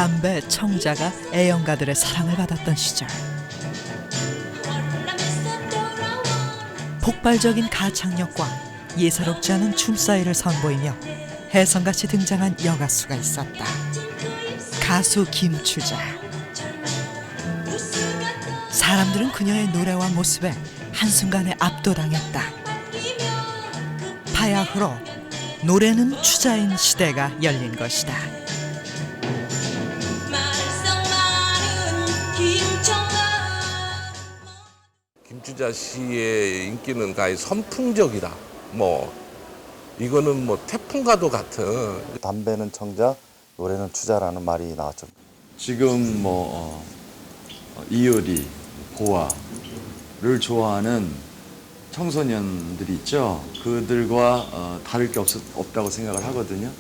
담배 청자가 애연가들의 사랑을 받았던 시절. 폭발적인 가창력과 예사롭지 않은 춤사위를 선보이며 혜성같이 등장한 여가수가 있었다. 가수 김추자. 사람들은 그녀의 노래와 모습에 한순간에 압도당했다. 바야흐로 노래는 추자인 시대가 열린 것이다. 김추자 씨의 인기는 가히 선풍적이다. 이거는 태풍과도 같은. 담배는 청자, 노래는 추자라는 말이 나왔죠. 지금 이효리, 보아를 좋아하는 청소년들이 있죠. 그들과 다를 게 없다고 생각을 하거든요.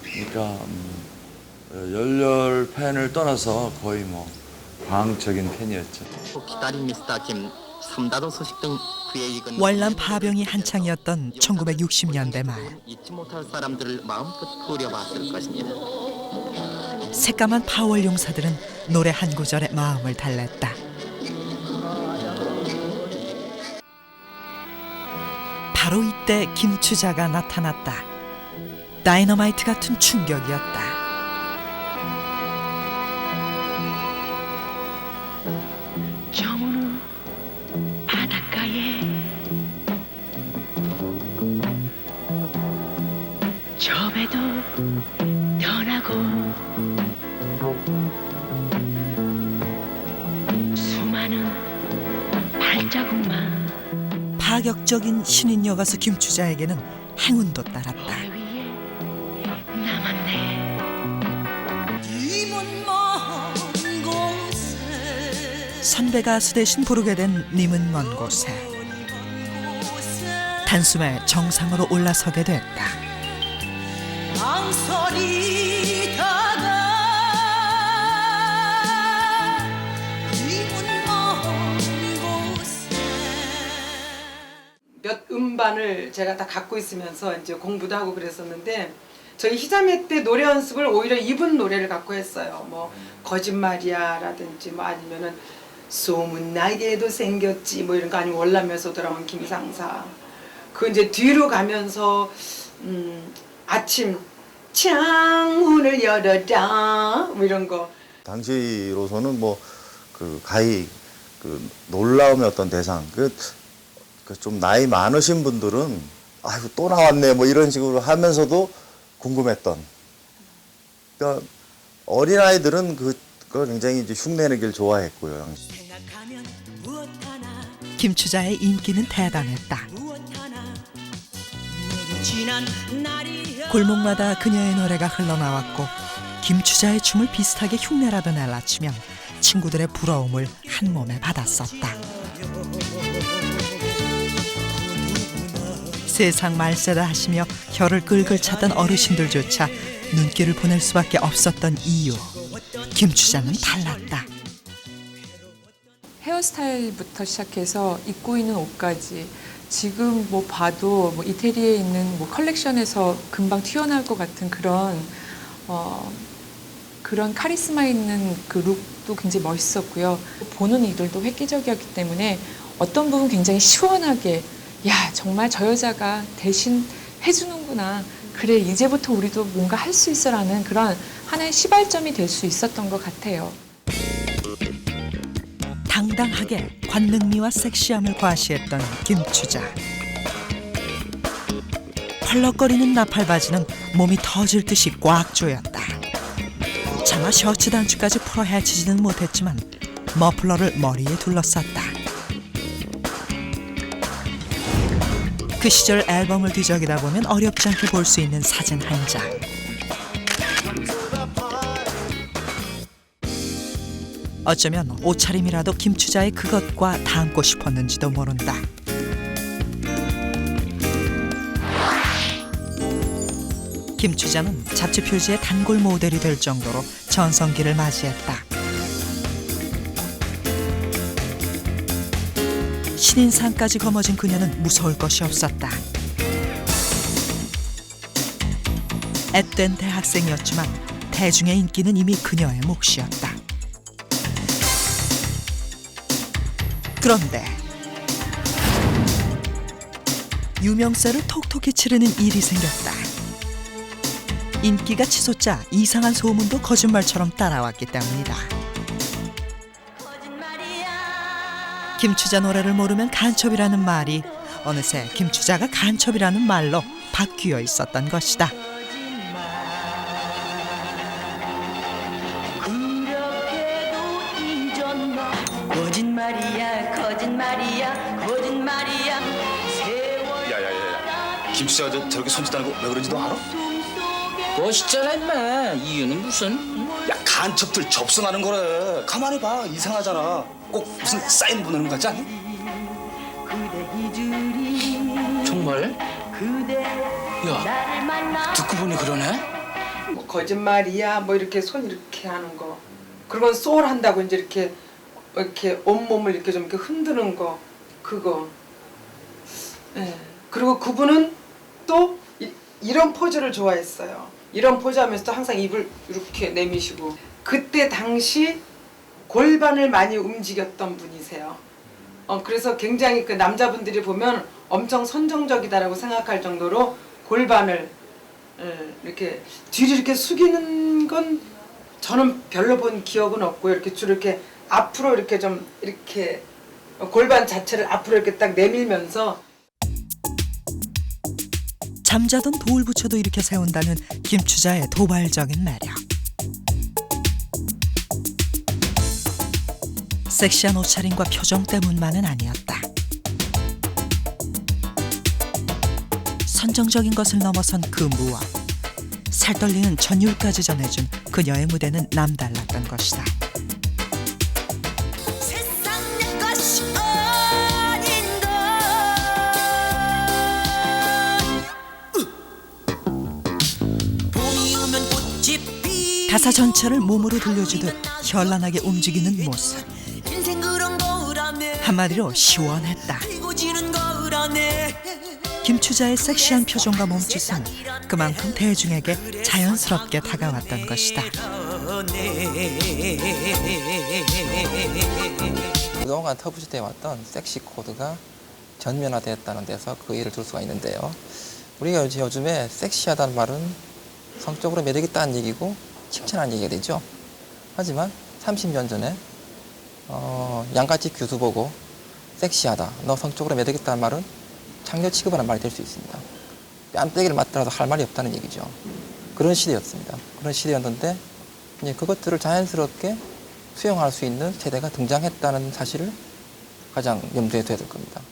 그러니까 열렬 팬을 떠나서 거의 광적인 팬이었죠. 기다린 미스터 김, 삼다도 소식 등 그의 읽은 월남 파병이 한창이었던 1960년대 말. 잊지 못할 사람들을 마음껏 그려봤을 것입니다. 새까만 파월 용사들은 노래 한 구절에 마음을 달랬다. 바로 이때 김추자가 나타났다. 다이너마이트 같은 충격이었다. 저물은 바닷가에 저 배도 떠나고 수많은 발자국만 파격적인 신인 여가수 김추자에게는 행운도 따랐다. 모래 위에 남았네. 선배 가수 대신 부르게 된 님은 먼 곳에. 단숨에 정상으로 올라서게 됐다. 몇 음반을 제가 다 갖고 있으면서 이제 공부도 하고 그랬었는데, 저희 희자매 때 노래 연습을 오히려 이분 노래를 갖고 했어요. 거짓말이야라든지 아니면은 소문나게도 생겼지 이런 거, 아니면 월남에서 돌아온 김상사. 그 이제 뒤로 가면서 아침 창문을 열어라 이런 거. 당시로서는 가히 놀라움의 어떤 대상, 좀 나이 많으신 분들은 아이고 또 나왔네 이런 식으로 하면서도 궁금했던. 그러니까 어린아이들은 그걸 굉장히 이제 흉내내기를 좋아했고요. 김추자의 인기는 대단했다. 골목마다 그녀의 노래가 흘러나왔고 김추자의 춤을 비슷하게 흉내라도 날라치면 친구들의 부러움을 한 몸에 받았었다. 세상 말세다 하시며 혀를 끌끌 차던 어르신들조차 눈길을 보낼 수밖에 없었던 이유. 김추자는 달랐다. 헤어스타일부터 시작해서 입고 있는 옷까지 지금 봐도 이태리에 있는 컬렉션에서 금방 튀어나올 것 같은 그런 카리스마 있는 그 룩도 굉장히 멋있었고요. 보는 이들도 획기적이었기 때문에 어떤 부분 굉장히 시원하게, 야, 정말 저 여자가 대신 해주는구나. 그래, 이제부터 우리도 뭔가 할 수 있어라는 그런 하나의 시발점이 될 수 있었던 것 같아요. 당당하게 관능미와 섹시함을 과시했던 김추자. 펄럭거리는 나팔바지는 몸이 터질 듯이 꽉 조였다. 차마 셔츠 단추까지 풀어 헤치지는 못했지만 머플러를 머리에 둘러쌌다. 그 시절 앨범을 뒤적이다 보면 어렵지 않게 볼 수 있는 사진 한 장. 어쩌면 옷차림이라도 김추자의 그것과 닮고 싶었는지도 모른다. 김추자는 잡지 표지의 단골 모델이 될 정도로 전성기를 맞이했다. 신인상까지 거머쥔 그녀는 무서울 것이 없었다. 앳된 대학생이었지만 대중의 인기는 이미 그녀의 몫이었다. 그런데 유명세를 톡톡히 치르는 일이 생겼다. 인기가 치솟자 이상한 소문도 거짓말처럼 따라왔기 때문이다. 김추자 노래를 모르면 간첩이라는 말이 어느새 김추자가 간첩이라는 말로 바뀌어 있었던 것이다. 거짓말이야 거짓말이야 거짓말이야 야야야야 김치가 저렇게 손짓하는 거 왜 그런지 너 알아? 멋있잖아 임마. 이유는 무슨? 야 간첩들 접선하는 거래. 가만히 봐 이상하잖아. 꼭 무슨 사인 보내는 거 같지 않니? 정말? 야 듣고 보니 그러네. 뭐 거짓말이야 뭐 이렇게 손 이렇게 하는 거 그런 소울 한다고 이제 이렇게 온몸을 이렇게 좀 이렇게 흔드는 거 그거. 예. 그리고 그분은 또 이런 포즈를 좋아했어요. 이런 포즈 하면서도 항상 입을 이렇게 내미시고 그때 당시 골반을 많이 움직였던 분이세요. 그래서 굉장히 그 남자분들이 보면 엄청 선정적이다라고 생각할 정도로 골반을 이렇게 뒤로 이렇게 숙이는 건 저는 별로 본 기억은 없고요. 이렇게 주로 이렇게 앞으로 이렇게 좀 이렇게 골반 자체를 앞으로 이렇게 딱 내밀면서 잠자던 돌부처도 이렇게 세운다는 김추자의 도발적인 매력. 섹시한 옷차림과 표정 때문만은 아니었다. 선정적인 것을 넘어선 그 무엇. 살떨리는 전율까지 전해준 그녀의 무대는 남달랐던 것이다. 가사 전체를 몸으로 들려주듯 현란하게 움직이는 모습. 한마디로 시원했다. 김추자의 섹시한 표정과 몸짓은 그만큼 대중에게 자연스럽게 다가왔던 것이다. 그동안 터부시대에 왔던 섹시 코드가 전면화되었다는 데서 그 예를 들 수가 있는데요. 우리가 요즘에 섹시하다는 말은 성적으로 매력있다는 얘기고 칭찬하는 얘기가 되죠. 하지만 30년 전에 양가집 교수 보고 섹시하다, 너 성적으로 매력있다는 말은 장녀 취급하는 말이 될 수 있습니다. 뺨때기를 맞더라도 할 말이 없다는 얘기죠. 그런 시대였습니다. 그런 시대였는데 이제 그것들을 자연스럽게 수용할 수 있는 세대가 등장했다는 사실을 가장 염두에 둬야 될 겁니다.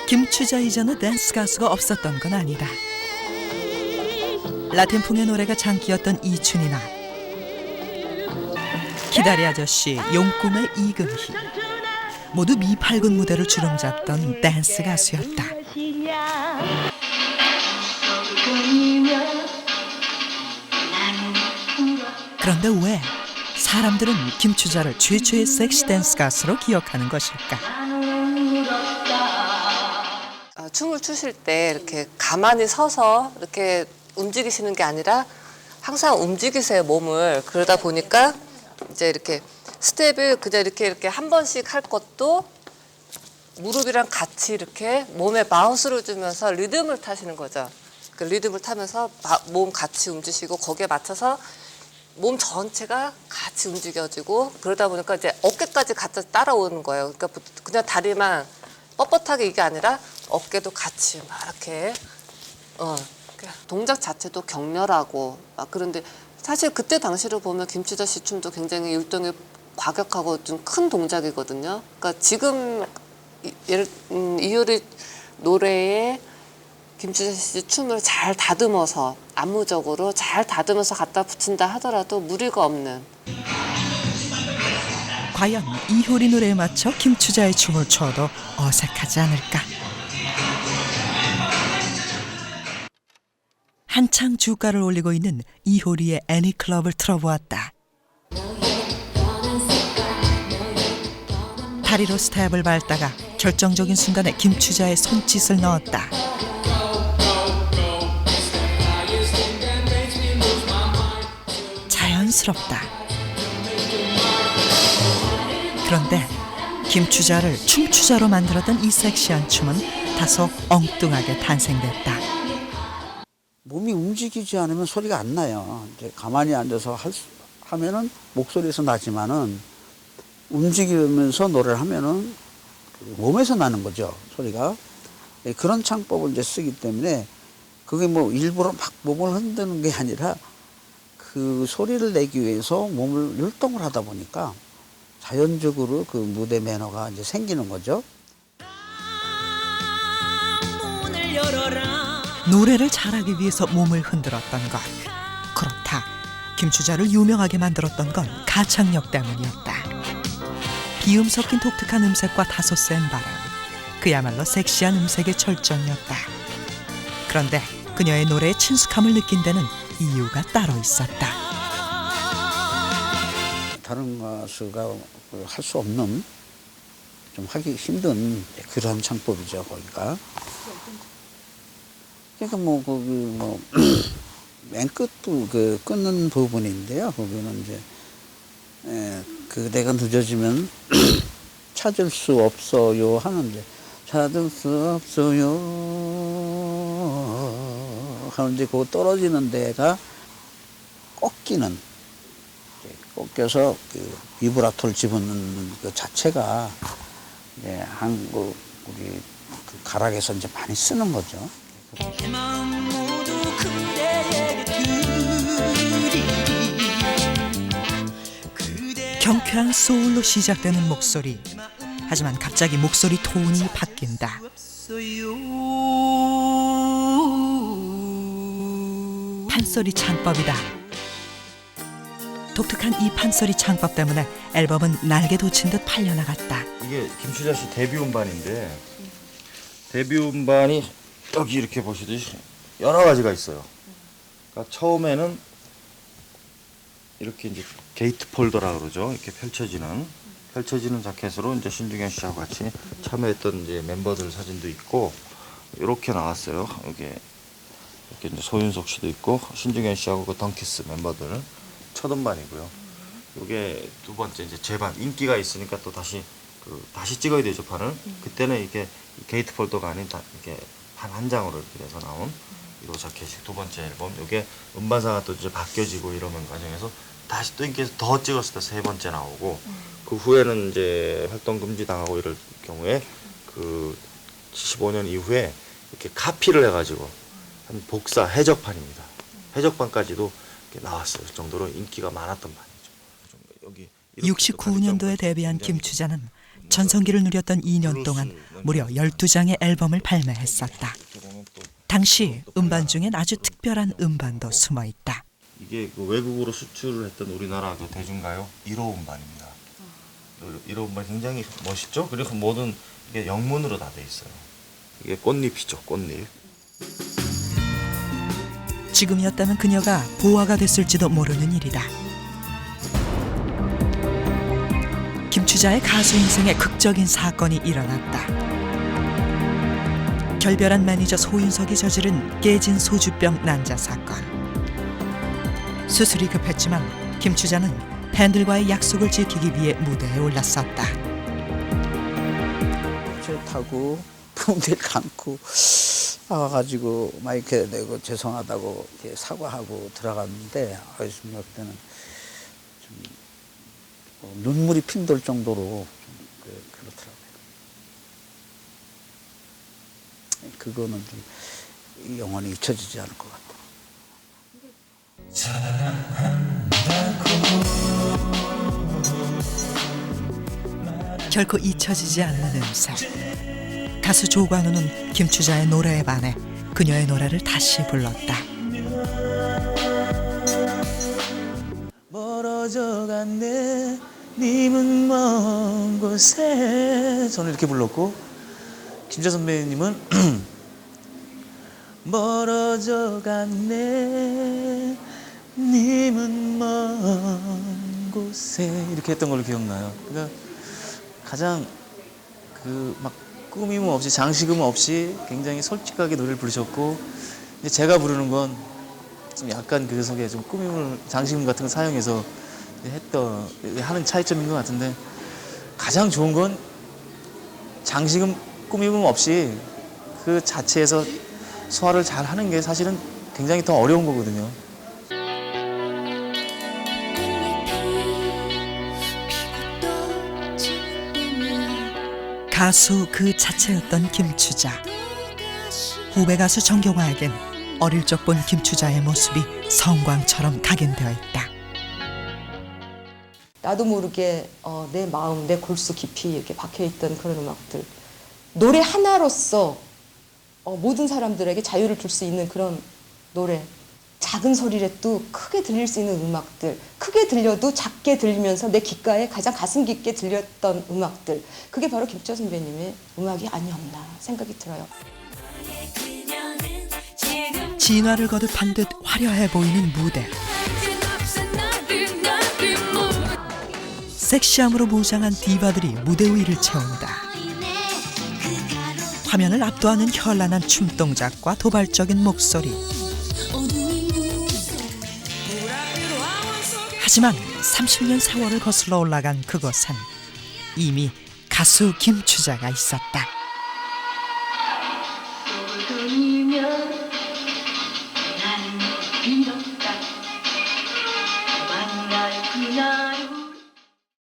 김추자 이전에 댄스 가수가 없었던 건 아니다. 라틴풍의 노래가 장기였던 이춘이나 기다리 아저씨, 용꿈의 이금희 모두 미팔군 무대를 주름잡던 댄스 가수였다. 그런데 왜 사람들은 김추자를 최초의 섹시 댄스 가수로 기억하는 것일까? 춤을 추실 때 이렇게 가만히 서서 이렇게 움직이시는 게 아니라 항상 움직이세요, 몸을. 그러다 보니까 이제 이렇게 스텝을 그냥 이렇게 한 번씩 할 것도 무릎이랑 같이 이렇게 몸에 바운스를 주면서 리듬을 타시는 거죠. 그 리듬을 타면서 몸 같이 움직이시고 거기에 맞춰서 몸 전체가 같이 움직여지고 그러다 보니까 이제 어깨까지 같이 따라오는 거예요. 그러니까 그냥 다리만 뻣뻣하게 이게 아니라 어깨도 같이 막 이렇게 동작 자체도 격렬하고 막 그런데 사실 그때 당시로 보면 김추자 씨 춤도 굉장히 일종의 과격하고 좀 큰 동작이거든요. 그러니까 지금 이효리 노래에 김추자 씨 춤을 잘 다듬어서 안무적으로 잘 다듬어서 갖다 붙인다 하더라도 무리가 없는. 과연 이효리 노래에 맞춰 김추자의 춤을 춰도 어색하지 않을까? 한창 주가를 올리고 있는 이효리의 애니클럽을 틀어보았다. 다리로 스텝을 밟다가 결정적인 순간에 김추자의 손짓을 넣었다. 자연스럽다. 그런데 김추자를 춤추자로 만들었던 이 섹시한 춤은 다소 엉뚱하게 탄생됐다. 몸이 움직이지 않으면 소리가 안 나요. 이제 가만히 앉아서 하면은 목소리에서 나지만은 움직이면서 노래를 하면은 몸에서 나는 거죠, 소리가. 그런 창법을 이제 쓰기 때문에 그게 뭐 일부러 막 몸을 흔드는 게 아니라 그 소리를 내기 위해서 몸을 율동을 하다 보니까 자연적으로 그 무대 매너가 이제 생기는 거죠. 노래를 잘하기 위해서 몸을 흔들었던 것. 그렇다. 김추자를 유명하게 만들었던 건 가창력 때문이었다. 비음 섞인 독특한 음색과 다소 센 바람. 그야말로 섹시한 음색의 절정이었다. 그런데 그녀의 노래에 친숙함을 느낀 데는 이유가 따로 있었다. 다른 가수가 할 수 없는, 좀 하기 힘든 그런 창법이죠, 거기가. 그러니까 뭐 거기 맨 끝부 그 끊는 부분인데요. 거기는 이제 그대가 늦어지면 찾을 수 없어요 하는데, 찾을 수 없어요 하는데 그 떨어지는 데가 꺾이는, 꺾여서 그 비브라토를 집어넣는 그 자체가 이제 한국 우리 그 가락에서 이제 많이 쓰는 거죠. 경쾌한 소울로 시작되는 목소리. 하지만 갑자기 목소리 톤이 바뀐다. 판소리 창법이다. 독특한 이 판소리 창법 때문에 앨범은 날개 돋친 듯 팔려나갔다. 이게 김추자 씨 데뷔 음반인데 데뷔 음반이 여기 이렇게 보시듯이 여러 가지가 있어요. 그러니까 처음에는 이렇게 이제 게이트 폴더라 그러죠. 이렇게 펼쳐지는 자켓으로 이제 신중현 씨하고 같이 참여했던 이제 멤버들 사진도 있고 이렇게 나왔어요. 이렇게 이제 소윤석 씨도 있고 신중현 씨하고 그 덩키스 멤버들 첫 음반이고요. 이게 두 번째 이제 재반 인기가 있으니까 또 다시 다시 찍어야 되죠, 판을. 그때는 이게 게이트 폴더가 아닌 이렇게 판 한 장으로 이렇게 돼서 나온 이 자켓이 두 번째 앨범. 이게 음반사가 또 이제 바뀌어지고 이러는 과정에서 다시 또 인기에서 더 찍었을 때 세 번째 나오고 그 후에는 이제 활동 금지 당하고 이럴 경우에 그 75년 이후에 이렇게 카피를 해가지고 한 복사 해적판입니다. 해적판까지도 이렇게 나왔어요. 그 정도로 인기가 많았던 판이죠. 여기 69년도에 데뷔한 김추자는 전성기를 누렸던 2년 동안 무려 12장의 앨범을 발매했었다. 당시 음반 중엔 아주 특별한 음반도 숨어 있다. 이게 그 외국으로 수출을 했던 우리나라 그 대중가요 1호 음반입니다. 1호 음반 굉장히 멋있죠? 그리고 모든 이게 영문으로 다 돼 있어요. 이게 꽃잎이죠, 꽃잎. 지금이었다면 그녀가 보아가 됐을지도 모르는 일이다. 김추자의 가수 인생에 극적인 사건이 일어났다. 결별한 매니저 소윤석이 저지른 깨진 소주병 난자 사건. 수술이 급했지만 김추자는 팬들과의 약속을 지키기 위해 무대에 올랐었다. 제 타고 붕대를 감고 와가지고 마이크에 대고 죄송하다고 이렇게 사과하고 들어갔는데 정말 그때는 좀 눈물이 핑돌 정도로 좀 그렇더라고요. 그거는 좀 영원히 잊혀지지 않을 것 같아요. 결코 잊혀지지 않는 음색. 가수 조관우는 김추자의 노래에 반해 그녀의 노래를 다시 불렀다. 멀어져갔네 님은 먼 곳에, 저는 이렇게 불렀고 김추자 선배님은 멀어져갔네 님은 먼 곳에 이렇게 했던 걸로 기억나요. 그러니까 가장 그 막 꾸밈 없이 장식음 없이 굉장히 솔직하게 노래를 부르셨고, 이제 제가 부르는 건 좀 약간 그 속에 좀 꾸밈을 장식음 같은 거 사용해서 하는 차이점인 것 같은데 가장 좋은 건 장식음 꾸밈음 없이 그 자체에서 소화를 잘 하는 게 사실은 굉장히 더 어려운 거거든요. 가수 그 자체였던 김추자. 후배 가수 정경화에겐 어릴 적 본 김추자의 모습이 성광처럼 각인되어 있다. 나도 모르게 내 마음, 내 골수 깊이 이렇게 박혀있던 그런 음악들. 노래 하나로서 모든 사람들에게 자유를 줄 수 있는 그런 노래. 작은 소리라도 크게 들릴 수 있는 음악들. 크게 들려도 작게 들리면서 내 귓가에 가장 가슴 깊게 들렸던 음악들. 그게 바로 김추자 선배님의 음악이 아니었나 생각이 들어요. 진화를 거듭한 듯 화려해 보이는 무대. 섹시함으로 무장한 디바들이 무대 위를 채운다. 화면을 압도하는 현란한 춤동작과 도발적인 목소리. 하지만 30년 세월을 거슬러 올라간 그곳엔 이미 가수 김추자가 있었다. 돈이면